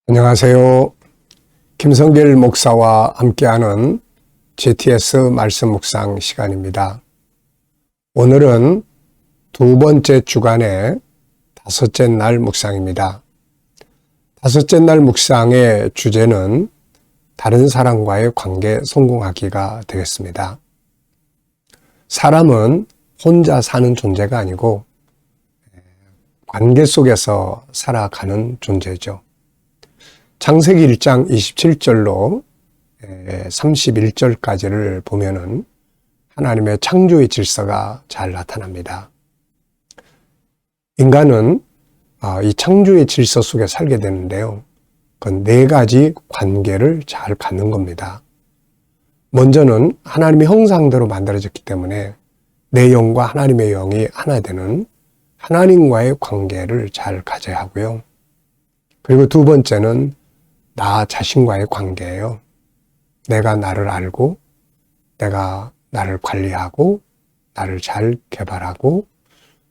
안녕하세요. 김성길 목사와 함께하는 GTS 말씀 묵상 시간입니다. 오늘은 두 번째 주간의 다섯째 날 묵상입니다. 다섯째 날 묵상의 주제는 다른 사람과의 관계 성공하기가 되겠습니다. 사람은 혼자 사는 존재가 아니고 관계 속에서 살아가는 존재죠. 창세기 1장 27절로 31절까지를 보면은 하나님의 창조의 질서가 잘 나타납니다. 인간은 이 창조의 질서 속에 살게 되는데요. 그건 네 가지 관계를 잘 갖는 겁니다. 먼저는 하나님의 형상대로 만들어졌기 때문에 내 영과 하나님의 영이 하나 되는 하나님과의 관계를 잘 가져야 하고요. 그리고 두 번째는 나 자신과의 관계예요. 내가 나를 알고 내가 나를 관리하고 나를 잘 개발하고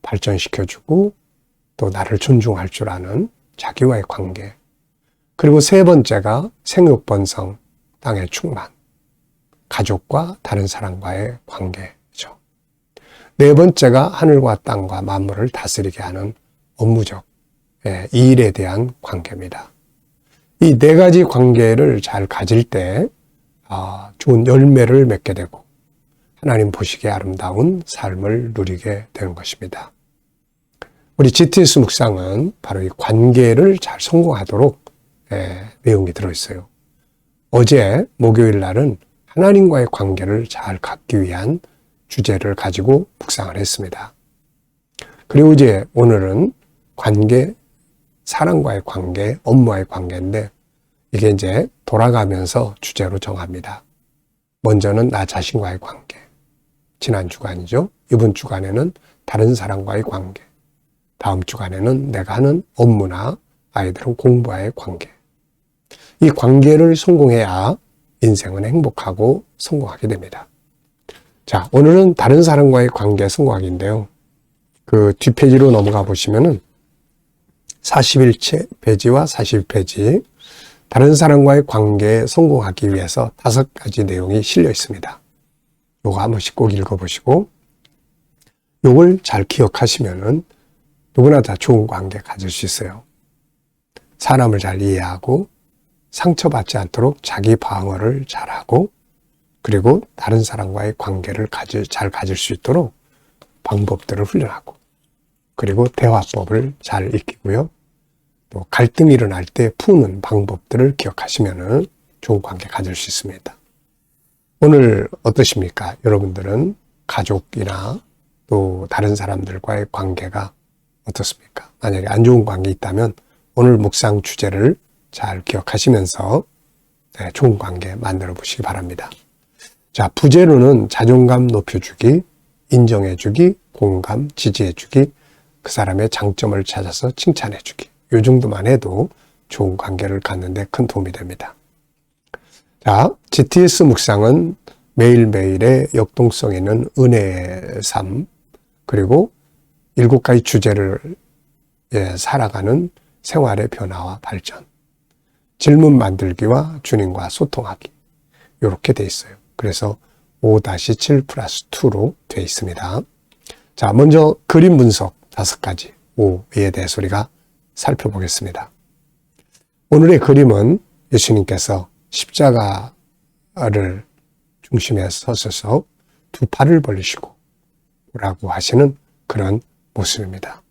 발전시켜주고 또 나를 존중할 줄 아는 자기와의 관계. 그리고 세 번째가 생육번성, 땅의 충만, 가족과 다른 사람과의 관계죠. 네 번째가 하늘과 땅과 만물을 다스리게 하는 업무적, 이 일에 대한 관계입니다. 이 네 가지 관계를 잘 가질 때 좋은 열매를 맺게 되고 하나님 보시기에 아름다운 삶을 누리게 되는 것입니다. 우리 GTS 묵상은 바로 이 관계를 잘 성공하도록 내용이 들어있어요. 어제 목요일 날은 하나님과의 관계를 잘 갖기 위한 주제를 가지고 묵상을 했습니다. 그리고 이제 오늘은 관계, 사람과의 관계, 업무와의 관계인데 이게 이제 돌아가면서 주제로 정합니다. 먼저는 나 자신과의 관계. 지난 주간이죠. 이번 주간에는 다른 사람과의 관계. 다음 주간에는 내가 하는 업무나 아이들은 공부와의 관계. 이 관계를 성공해야 인생은 행복하고 성공하게 됩니다. 자, 오늘은 다른 사람과의 관계 성공하기인데요. 그 뒷페이지로 넘어가 보시면은 41페이지와 41페이지 다른 사람과의 관계에 성공하기 위해서 5가지 내용이 실려 있습니다. 요거 한 번씩 꼭 읽어보시고 요걸 잘 기억하시면은 누구나 다 좋은 관계 가질 수 있어요. 사람을 잘 이해하고 상처받지 않도록 자기 방어를 잘하고 그리고 다른 사람과의 관계를 잘 가질 수 있도록 방법들을 훈련하고 그리고 대화법을 잘 익히고요. 또 갈등이 일어날 때 푸는 방법들을 기억하시면 좋은 관계 가질 수 있습니다. 오늘 어떠십니까? 여러분들은 가족이나 또 다른 사람들과의 관계가 어떻습니까? 만약에 안 좋은 관계 있다면 오늘 묵상 주제를 잘 기억하시면서 좋은 관계 만들어 보시기 바랍니다. 자, 부제로는 자존감 높여주기, 인정해주기, 공감, 지지해주기, 그 사람의 장점을 찾아서 칭찬해주기. 이 정도만 해도 좋은 관계를 갖는 데 큰 도움이 됩니다. 자, GTS 묵상은 매일매일의 역동성 있는 은혜의 삶, 그리고 7가지 주제를 살아가는 생활의 변화와 발전, 질문 만들기와 주님과 소통하기, 이렇게 돼 있어요. 그래서 5-7+2로 돼 있습니다. 자, 먼저 그림 분석 5가지, 5에 대해서 우리가 살펴보겠습니다. 오늘의 그림은 예수님께서 십자가를 중심에 서셔서 두 팔을 벌리시고 라고 하시는 그런 모습입니다.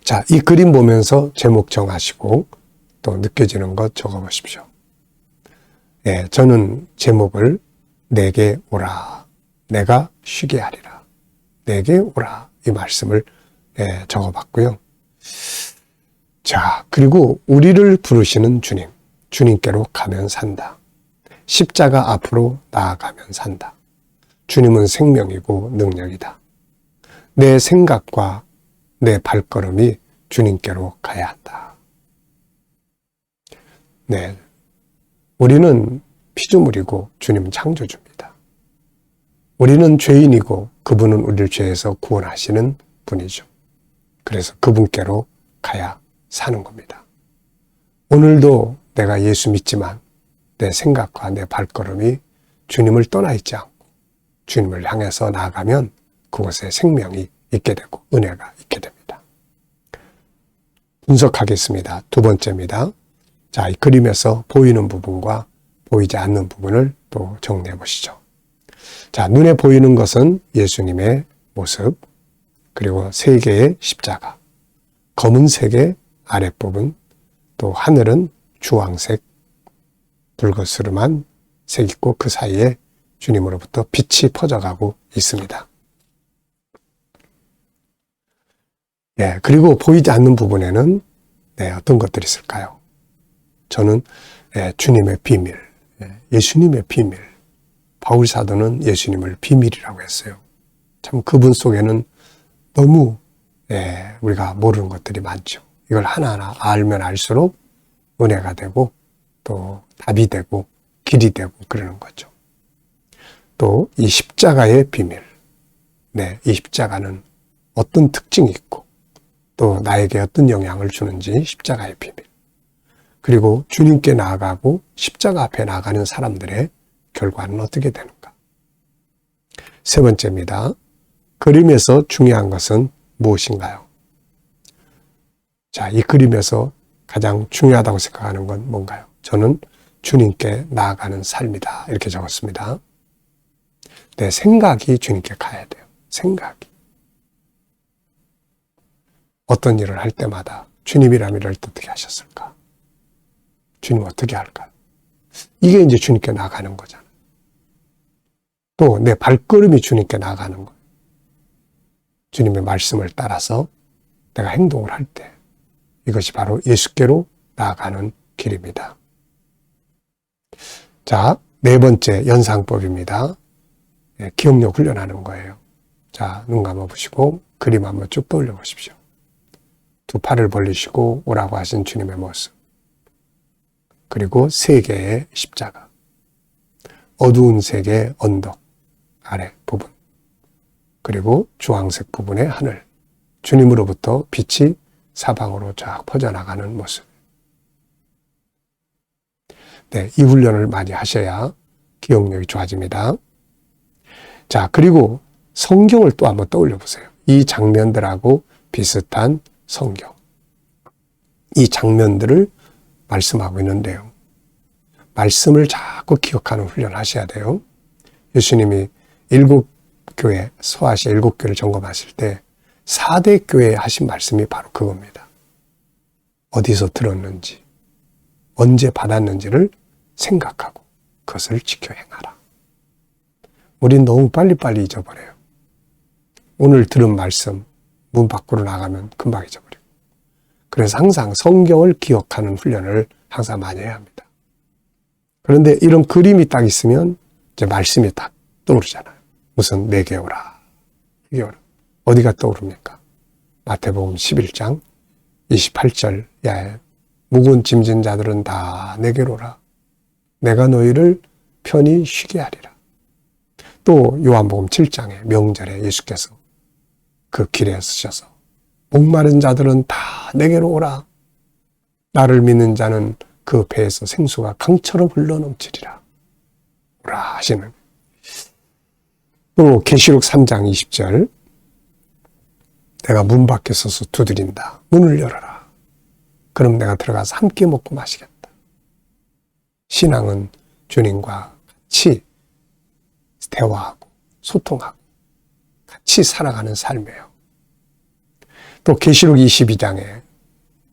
자, 이 그림 보면서 제목 정하시고 또 느껴지는 것 적어보십시오. 저는 제목을 내게 오라, 내가 쉬게 하리라, 내게 오라 이 말씀을 적어봤고요. 자, 그리고 우리를 부르시는 주님, 주님께로 가면 산다. 십자가 앞으로 나아가면 산다. 주님은 생명이고 능력이다. 내 생각과 내 발걸음이 주님께로 가야 한다. 네, 우리는 피조물이고 주님은 창조주입니다. 우리는 죄인이고 그분은 우리를 죄에서 구원하시는 분이죠. 그래서 그분께로 가야 사는 겁니다. 오늘도 내가 예수 믿지만 내 생각과 내 발걸음이 주님을 떠나 있지 않고 주님을 향해서 나아가면 그곳에 생명이 있게 되고 은혜가 있게 됩니다. 분석하겠습니다. 두 번째입니다. 자, 이 그림에서 보이는 부분과 보이지 않는 부분을 또 정리해 보시죠. 자, 눈에 보이는 것은 예수님의 모습, 그리고 세 개의 십자가, 검은색의 아랫부분, 또 하늘은 주황색, 붉으스름한 색 있고 그 사이에 주님으로부터 빛이 퍼져가고 있습니다. 예, 그리고 보이지 않는 부분에는 어떤 것들이 있을까요? 저는 주님의 비밀, 예수님의 비밀, 바울 사도는 예수님을 비밀이라고 했어요. 참 그분 속에는 너무 우리가 모르는 것들이 많죠. 이걸 하나하나 알면 알수록 은혜가 되고 또 답이 되고 길이 되고 그러는 거죠. 또 이 십자가의 비밀, 이 십자가는 어떤 특징이 있고 또 나에게 어떤 영향을 주는지 십자가의 비밀. 그리고 주님께 나아가고 십자가 앞에 나가는 사람들의 결과는 어떻게 되는가. 세 번째입니다. 그림에서 중요한 것은 무엇인가요? 자, 이 그림에서 가장 중요하다고 생각하는 건 뭔가요? 저는 주님께 나아가는 삶이다. 이렇게 적었습니다. 내 생각이 주님께 가야 돼요. 생각이. 어떤 일을 할 때마다 주님이라면 이럴 때 어떻게 하셨을까? 주님 어떻게 할까요? 이게 이제 주님께 나아가는 거잖아요. 또 내 발걸음이 주님께 나아가는 거예요. 주님의 말씀을 따라서 내가 행동을 할 때 이것이 바로 예수께로 나아가는 길입니다. 자, 네 번째 연상법입니다. 기억력 훈련하는 거예요. 자, 눈 감아보시고 그림 한번 쭉 떠올려 보십시오. 두 팔을 벌리시고 오라고 하신 주님의 모습. 그리고 세 개의 십자가. 어두운 색의 언덕 아래 부분. 그리고 주황색 부분의 하늘. 주님으로부터 빛이 사방으로 쫙 퍼져나가는 모습. 이 훈련을 많이 하셔야 기억력이 좋아집니다. 자, 그리고 성경을 또 한번 떠올려 보세요. 이 장면들하고 비슷한 성경. 이 장면들을 말씀하고 있는데요. 말씀을 자꾸 기억하는 훈련을 하셔야 돼요. 예수님이 7교회, 소아시아 7교회를 점검하실 때 4대 교회에 하신 말씀이 바로 그겁니다. 어디서 들었는지, 언제 받았는지를 생각하고 그것을 지켜 행하라. 우린 너무 빨리빨리 잊어버려요. 오늘 들은 말씀, 문 밖으로 나가면 금방 잊어버려요. 그래서 항상 성경을 기억하는 훈련을 항상 많이 해야 합니다. 그런데 이런 그림이 딱 있으면 이제 말씀이 딱 떠오르잖아요. 무슨 내게 오라. 이게 오라. 어디가 떠오릅니까? 마태복음 11장 28절. 야, 무거운 짐진 자들은 다 내게로 오라. 내가 너희를 편히 쉬게 하리라. 또 요한복음 7장에 명절에 예수께서 그 길에 서셔서 목마른 자들은 다 내게로 오라. 나를 믿는 자는 그 배에서 생수가 강처럼 흘러넘치리라. 오라 하시는. 또 계시록 3장 20절. 내가 문 밖에 서서 두드린다. 문을 열어라. 그럼 내가 들어가서 함께 먹고 마시겠다. 신앙은 주님과 같이 대화하고 소통하고 같이 살아가는 삶이에요. 또 계시록 22장에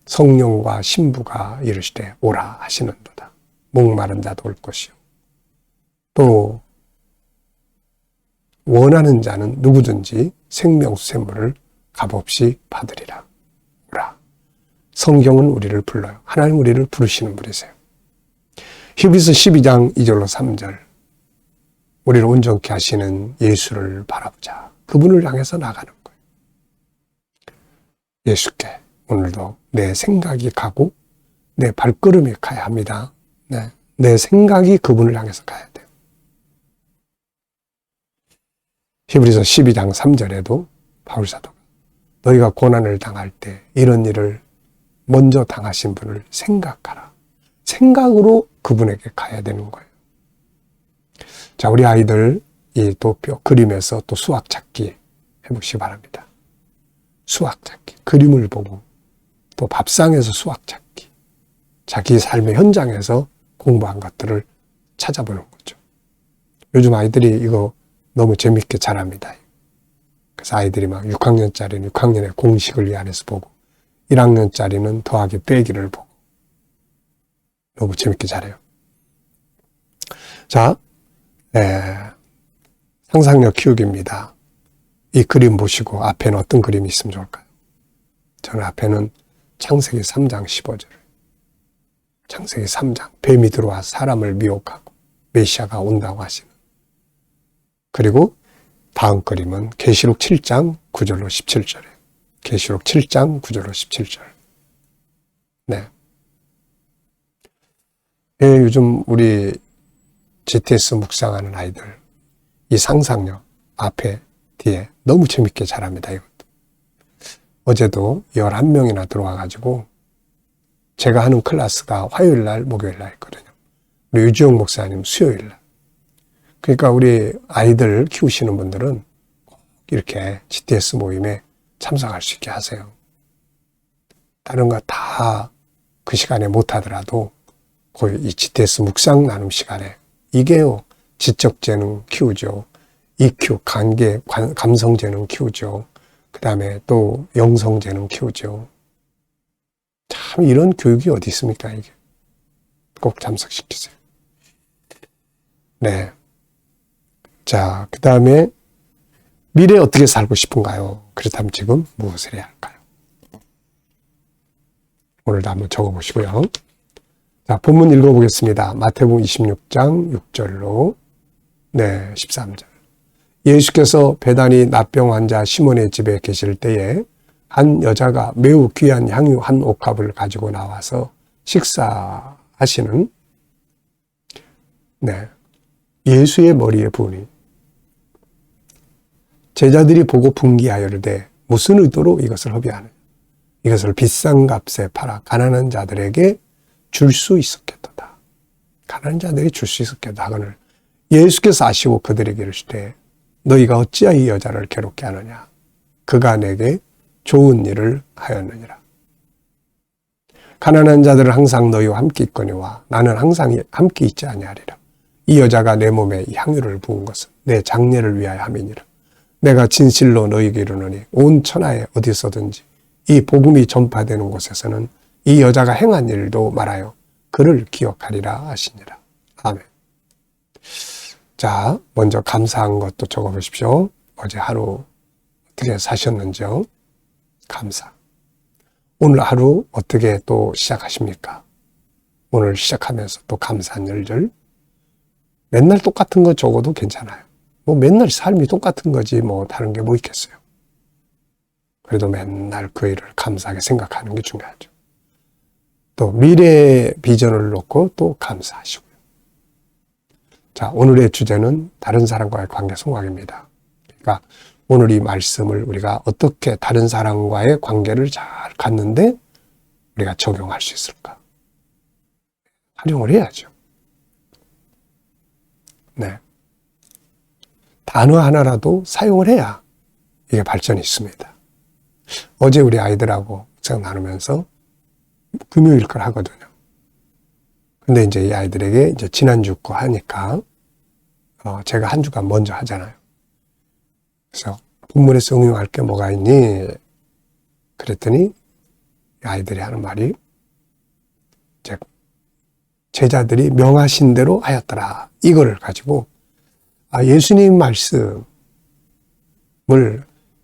성령과 신부가 이르시되 오라 하시는도다. 목마른 자도 올 것이요. 또 원하는 자는 누구든지 생명수 샘물을 값없이 받으리라. 오라. 성경은 우리를 불러요. 하나님 우리를 부르시는 분이세요. 히브리서 12장 2절로 3절. 우리를 온전케 하시는 예수를 바라보자. 그분을 향해서 나가는 거예요. 예수께 오늘도 내 생각이 가고 내 발걸음이 가야 합니다. 내 생각이 그분을 향해서 가야 돼요. 히브리서 12장 3절에도 바울사도가 너희가 고난을 당할 때 이런 일을 먼저 당하신 분을 생각하라. 생각으로 그분에게 가야 되는 거예요. 자, 우리 아이들 이 도표 그림에서 또 수학 찾기 해보시기 바랍니다. 수학 찾기, 그림을 보고 또 밥상에서 수학 찾기, 자기 삶의 현장에서 공부한 것들을 찾아보는 거죠. 요즘 아이들이 이거 너무 재밌게 잘합니다. 그래서 아이들이 막 6학년짜리는 6학년의 공식을 이 안에서 보고 1학년짜리는 더하기 빼기를 보고 너무 재밌게 잘해요. 자, 상상력 키우기입니다. 이 그림 보시고 앞에는 어떤 그림이 있으면 좋을까요? 저는 앞에는 창세기 3장 15절. 창세기 3장. 뱀이 들어와 사람을 미혹하고 메시아가 온다고 하시는. 그리고 다음 그림은 계시록 7장 9절로 17절이에요. 계시록 7장 9절로 17절. 네. 요즘 우리 GTS 묵상하는 아이들 이 상상력 앞에 뒤에 너무 재밌게 잘합니다. 이것도. 어제도 11명이나 들어와가지고 제가 하는 클래스가 화요일날 목요일날 있거든요. 우리 유지용 목사님 수요일날. 그러니까 우리 아이들 키우시는 분들은 꼭 이렇게 GTS 모임에 참석할 수 있게 하세요. 다른 거 다 그 시간에 못하더라도 거의 이 GTS 묵상 나눔 시간에 이게요. 지적 재능 키우죠. EQ, 관계, 감성 재능 키우죠. 그 다음에 또 영성 재능 키우죠. 참 이런 교육이 어디 있습니까, 이게. 꼭 참석시키세요. 네. 자, 그 다음에 미래에 어떻게 살고 싶은가요? 그렇다면 지금 무엇을 해야 할까요? 오늘도 한번 적어보시고요. 자, 본문 읽어보겠습니다. 마태복음 26장 6절로 13절. 예수께서 베다니 납병 환자 시몬의 집에 계실 때에 한 여자가 매우 귀한 향유 한 옥합을 가지고 나와서 식사하시는 예수의 머리에 부으니 제자들이 보고 분기하여르되 무슨 의도로 이것을 허비하느냐. 이것을 비싼 값에 팔아 가난한 자들에게 줄 수 있었겠도다. 가난한 자들이 줄 수 있었겠다. 하거늘 예수께서 아시고 그들에게 이르시되 너희가 어찌하여 이 여자를 괴롭게 하느냐. 그가 내게 좋은 일을 하였느니라. 가난한 자들은 항상 너희와 함께 있거니와 나는 항상 함께 있지 아니하리라. 이 여자가 내 몸에 이 향유를 부은 것은 내 장례를 위하여 함이니라. 내가 진실로 너희에게 이르노니 온 천하에 어디서든지 이 복음이 전파되는 곳에서는 이 여자가 행한 일도 말하여 그를 기억하리라 하시니라. 아멘. 자, 먼저 감사한 것도 적어보십시오. 어제 하루 어떻게 사셨는지요? 감사. 오늘 하루 어떻게 또 시작하십니까? 오늘 시작하면서 또 감사한 일들. 맨날 똑같은 거 적어도 괜찮아요. 뭐 맨날 삶이 똑같은 거지 뭐 다른 게 뭐 있겠어요. 그래도 맨날 그 일을 감사하게 생각하는 게 중요하죠. 또 미래의 비전을 놓고 또 감사하시고요. 자, 오늘의 주제는 다른 사람과의 관계 성공입니다. 그러니까 오늘 이 말씀을 우리가 어떻게 다른 사람과의 관계를 잘 갖는데 우리가 적용할 수 있을까? 활용을 해야죠. 네. 단어 하나라도 사용을 해야 이게 발전이 있습니다. 어제 우리 아이들하고 묵상 나누면서 금요일 걸 하거든요. 근데 이제 이 아이들에게 이제 지난주 거 하니까, 제가 한 주간 먼저 하잖아요. 그래서 본문에서 응용할 게 뭐가 있니? 그랬더니 이 아이들이 하는 말이 이제 제자들이 명하신 대로 하였더라. 이거를 가지고 예수님 말씀을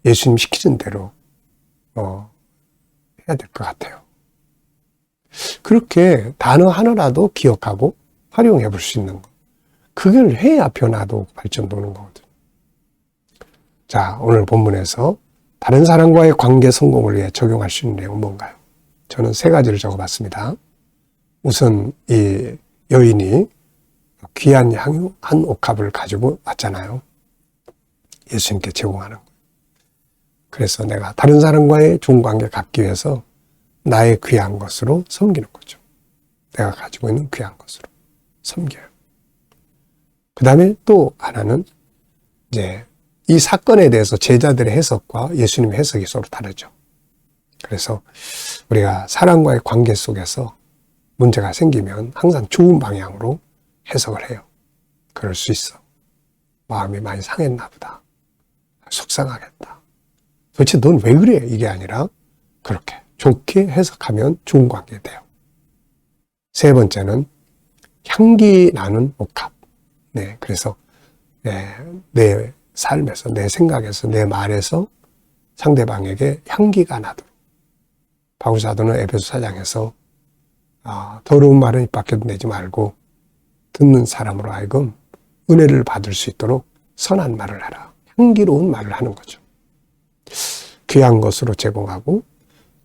예수님 시키는 대로 해야 될 것 같아요. 그렇게 단어 하나라도 기억하고 활용해 볼 수 있는 거. 그걸 해야 변화도 발전도 오는 거거든요. 자, 오늘 본문에서 다른 사람과의 관계 성공을 위해 적용할 수 있는 내용은 뭔가요? 저는 3가지를 적어봤습니다. 우선 이 여인이 귀한 향유 한 옥합을 가지고 왔잖아요. 예수님께 제공하는 거예요. 그래서 내가 다른 사람과의 좋은 관계 갖기 위해서 나의 귀한 것으로 섬기는 거죠. 내가 가지고 있는 귀한 것으로 섬겨요. 그 다음에 또 하나는 이제 이 사건에 대해서 제자들의 해석과 예수님의 해석이 서로 다르죠. 그래서 우리가 사람과의 관계 속에서 문제가 생기면 항상 좋은 방향으로 해석을 해요. 그럴 수 있어. 마음이 많이 상했나 보다. 속상하겠다. 도대체 넌 왜 그래? 이게 아니라 그렇게 좋게 해석하면 좋은 관계 돼요. 세 번째는 향기 나는 옥합. 네, 그래서 내 삶에서, 내 생각에서, 내 말에서 상대방에게 향기가 나도록. 바울 사도는 에베소 4장에서 더러운 말은 입 밖에도 내지 말고 듣는 사람으로 하여금 은혜를 받을 수 있도록 선한 말을 하라. 향기로운 말을 하는 거죠. 귀한 것으로 제공하고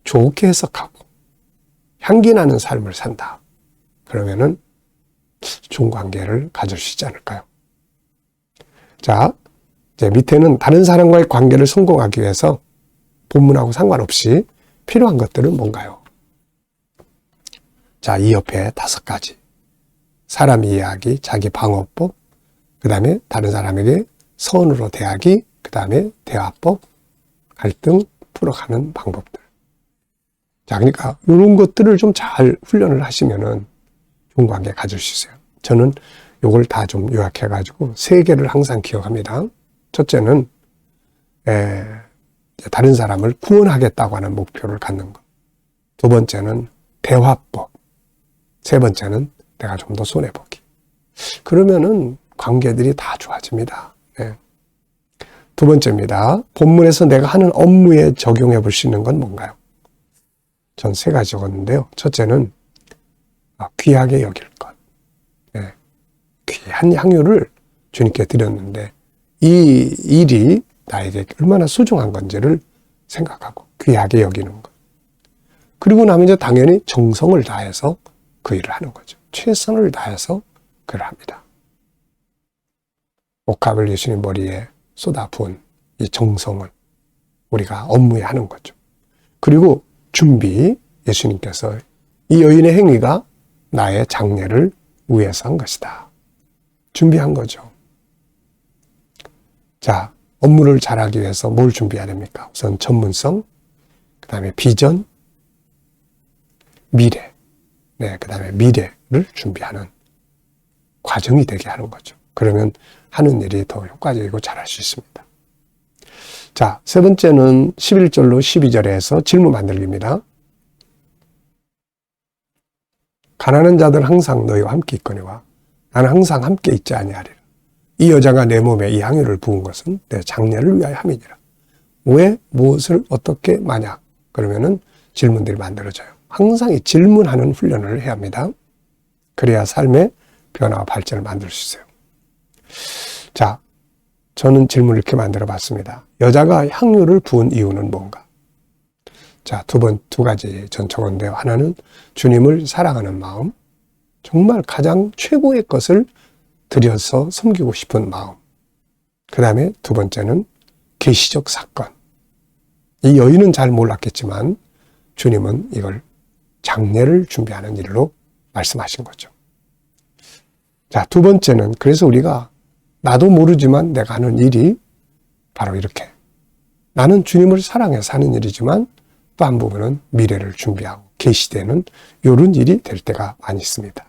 좋게 해석하고 향기 나는 삶을 산다. 그러면은 좋은 관계를 가질 수 있지 않을까요? 자, 이제 밑에는 다른 사람과의 관계를 성공하기 위해서 본문하고 상관없이 필요한 것들은 뭔가요? 자, 이 옆에 5가지. 사람 이해하기, 자기 방어법, 그 다음에 다른 사람에게 선으로 대하기, 그 다음에 대화법, 갈등 풀어가는 방법들. 자, 그러니까 이런 것들을 좀 잘 훈련을 하시면은 좋은 관계 가질 수 있어요. 저는 요걸 다 좀 요약해가지고 3개를 항상 기억합니다. 첫째는 다른 사람을 구원하겠다고 하는 목표를 갖는 것. 두 번째는 대화법. 세 번째는 내가 좀 더 손해보기. 그러면은 관계들이 다 좋아집니다. 네. 두 번째입니다. 본문에서 내가 하는 업무에 적용해 볼 수 있는 건 뭔가요? 전 3가지 적었는데요. 첫째는 귀하게 여길 것. 네. 귀한 향유를 주님께 드렸는데 이 일이 나에게 얼마나 소중한 건지를 생각하고 귀하게 여기는 것. 그리고 나면 이제 당연히 정성을 다해서 그 일을 하는 거죠. 최선을 다해서 그를 합니다. 옥합을 예수님 머리에 쏟아부은 이 정성을 우리가 업무에 하는 거죠. 그리고 준비, 예수님께서 이 여인의 행위가 나의 장례를 위해서 한 것이다. 준비한 거죠. 자, 업무를 잘하기 위해서 뭘 준비해야 됩니까? 우선 전문성, 그 다음에 비전, 미래. 네, 그 다음에 미래를 준비하는 과정이 되게 하는 거죠. 그러면 하는 일이 더 효과적이고 잘할 수 있습니다. 자, 세 번째는 11절로 12절에서 질문 만들기입니다. 가난한 자들은 항상 너희와 함께 있거니와 나는 항상 함께 있지 아니하리라. 이 여자가 내 몸에 이 향유를 부은 것은 내 장례를 위하여 함이니라. 왜 무엇을 어떻게 만약 그러면은 질문들이 만들어져요. 항상 이 질문하는 훈련을 해야 합니다. 그래야 삶의 변화와 발전을 만들 수 있어요. 자, 저는 질문을 이렇게 만들어 봤습니다. 여자가 향유를 부은 이유는 뭔가? 자, 두 가지 전 적었는데요. 하나는 주님을 사랑하는 마음, 정말 가장 최고의 것을 드려서 섬기고 싶은 마음. 그 다음에 두 번째는 계시적 사건. 이 여인은 잘 몰랐겠지만 주님은 이걸 장례를 준비하는 일로 말씀하신 거죠. 자, 두 번째는 그래서 우리가 나도 모르지만 내가 하는 일이 바로 이렇게 나는 주님을 사랑해서 하는 일이지만 또 한 부분은 미래를 준비하고 계시되는 이런 일이 될 때가 많이 있습니다.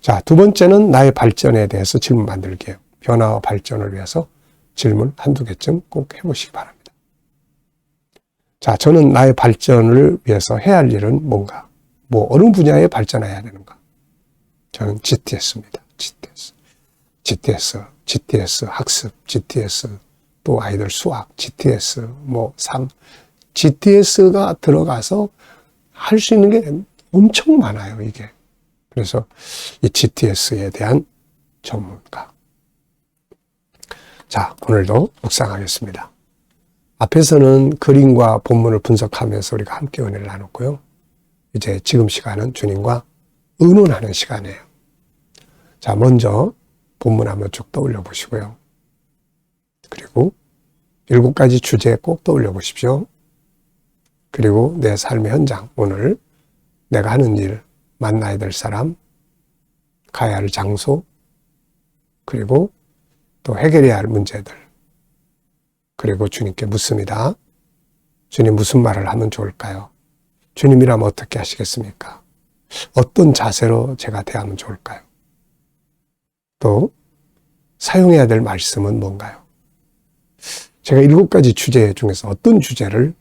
자, 두 번째는 나의 발전에 대해서 질문 만들기예요. 변화와 발전을 위해서 질문 한두 개쯤 꼭 해보시기 바랍니다. 자, 저는 나의 발전을 위해서 해야 할 일은 뭔가? 어느 분야에 발전해야 되는가? 저는 GTS입니다. GTS 학습, GTS 또 아이들 수학, GTS 삶, GTS가 들어가서 할 수 있는 게 엄청 많아요, 이게. 그래서 이 GTS에 대한 전문가. 자, 오늘도 묵상하겠습니다. 앞에서는 그림과 본문을 분석하면서 우리가 함께 은혜를 나눴고요. 이제 지금 시간은 주님과 의논하는 시간이에요. 자, 먼저 본문 한번 쭉 떠올려 보시고요. 그리고 7가지 주제 꼭 떠올려 보십시오. 그리고 내 삶의 현장, 오늘 내가 하는 일, 만나야 될 사람, 가야 할 장소, 그리고 또 해결해야 할 문제들. 그리고 주님께 묻습니다. 주님 무슨 말을 하면 좋을까요? 주님이라면 어떻게 하시겠습니까? 어떤 자세로 제가 대하면 좋을까요? 또 사용해야 될 말씀은 뭔가요? 제가 7가지 주제 중에서 어떤 주제를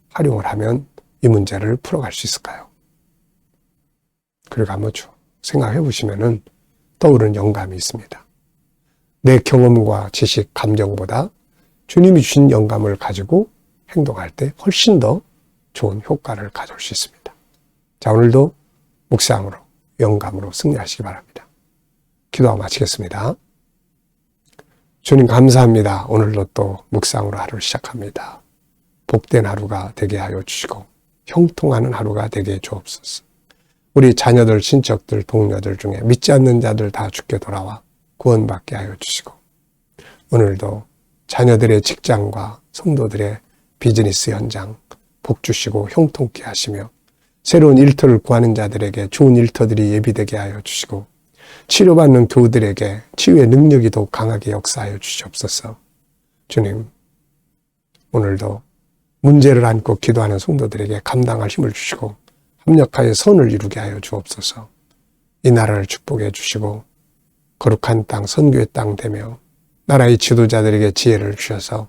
활용을 하면 이 문제를 풀어갈 수 있을까요? 그리고 한번 생각해 보시면은 떠오르는 영감이 있습니다. 내 경험과 지식, 감정보다 주님이 주신 영감을 가지고 행동할 때 훨씬 더 좋은 효과를 가져올 수 있습니다. 자, 오늘도 묵상으로, 영감으로 승리하시기 바랍니다. 기도하고 마치겠습니다. 주님 감사합니다. 오늘도 또 묵상으로 하루를 시작합니다. 복된 하루가 되게 하여 주시고 형통하는 하루가 되게 해 주옵소서. 우리 자녀들, 친척들, 동료들 중에 믿지 않는 자들 다 주께 돌아와 구원받게 하여 주시고 오늘도 자녀들의 직장과 성도들의 비즈니스 현장 복 주시고 형통케 하시며 새로운 일터를 구하는 자들에게 좋은 일터들이 예비되게 하여 주시고 치료받는 교우들에게 치유의 능력이 더욱 강하게 역사하여 주시옵소서. 주님, 오늘도 문제를 안고 기도하는 성도들에게 감당할 힘을 주시고 합력하여 선을 이루게 하여 주옵소서. 이 나라를 축복해 주시고 거룩한 땅, 선교의 땅 되며 나라의 지도자들에게 지혜를 주셔서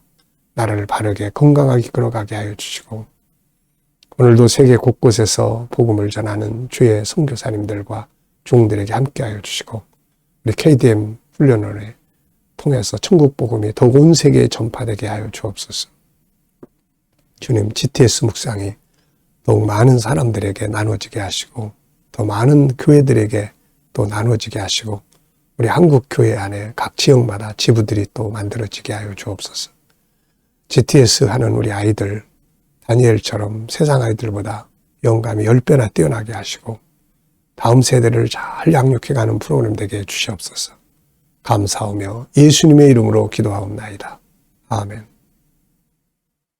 나라를 바르게 건강하게 끌어가게 하여 주시고 오늘도 세계 곳곳에서 복음을 전하는 주의 선교사님들과 종들에게 함께하여 주시고 우리 KDM 훈련원을 통해서 천국 복음이 더욱 온 세계에 전파되게 하여 주옵소서. 주님, GTS 묵상이 더욱 많은 사람들에게 나눠지게 하시고 더 많은 교회들에게 또 나눠지게 하시고 우리 한국 교회 안에 각 지역마다 지부들이 또 만들어지게 하여 주옵소서. GTS 하는 우리 아이들 다니엘처럼 세상 아이들보다 영감이 10배나 뛰어나게 하시고 다음 세대를 잘 양육해가는 프로그램 되게 해주시옵소서. 감사하며 예수님의 이름으로 기도하옵나이다. 아멘.